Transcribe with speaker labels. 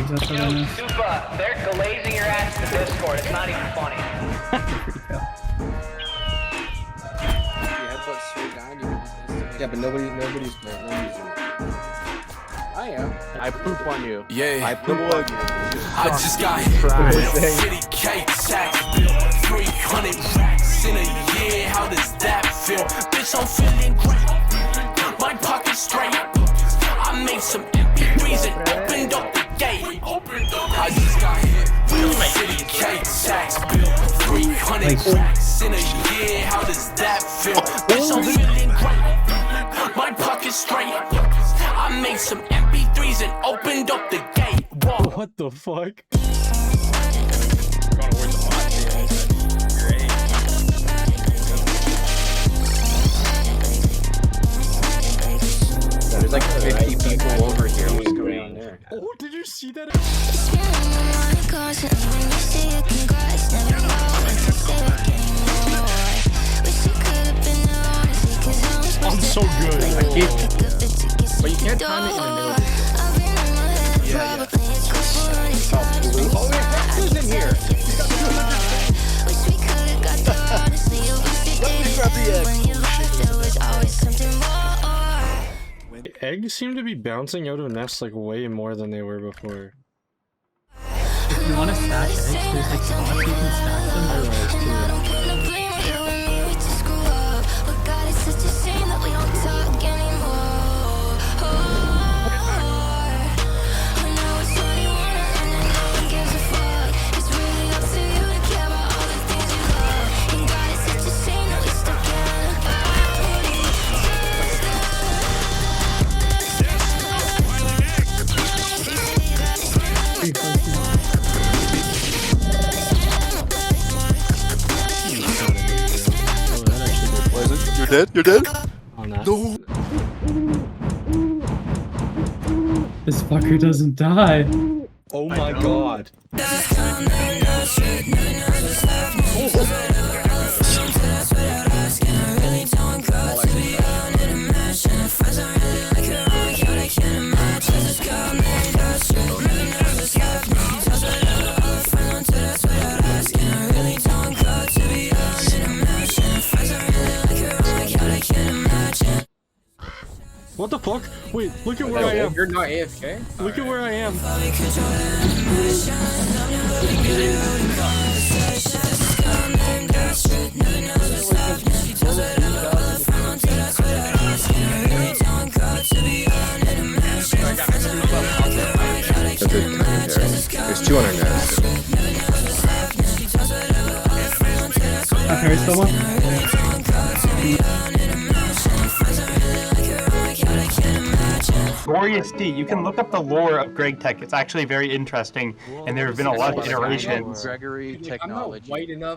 Speaker 1: that's what I know.
Speaker 2: Stupa, they're glazing your ass to Discord. It's not even funny.
Speaker 3: Yeah, but nobody's I am.
Speaker 4: I poop on you.
Speaker 5: Yeah.
Speaker 4: I poop on you.
Speaker 5: I just got hit with a 50K tax bill, 300 racks in a year. How does that feel? Bitch, I'm feeling great. My pocket's straight. I made some MP3s and opened up the gate. I just got hit with a 50K tax bill, 300 racks in a year. How does that feel? Bitch, I'm feeling great. My pocket's straight. I made some MP3s and opened up the gate. Whoa.
Speaker 6: What the fuck?
Speaker 3: There's like 50 people over here. What's going on there?
Speaker 6: Oh, did you see that? I'm so good.
Speaker 3: I keep. But you can't time it in the middle of this. Yeah. Oh, who's in here? Let me grab the egg.
Speaker 6: Eggs seem to be bouncing out of nests like way more than they were before.
Speaker 1: If you want to stash eggs, there's like spots you can stash them.
Speaker 6: I realize too.
Speaker 5: You're dead? You're dead?
Speaker 6: On that.
Speaker 5: No.
Speaker 1: This fucker doesn't die.
Speaker 3: Oh my god.
Speaker 6: What the fuck? Wait, look at where I am.
Speaker 3: You're not AFK?
Speaker 6: Look at where I am.
Speaker 3: There's two on our nest.
Speaker 1: Okay, someone.
Speaker 7: Glorious D. You can look up the lore of Greg Tech. It's actually very interesting, and there have been a lot of iterations.
Speaker 4: Gregory
Speaker 3: I'm not
Speaker 4: technology.
Speaker 3: white enough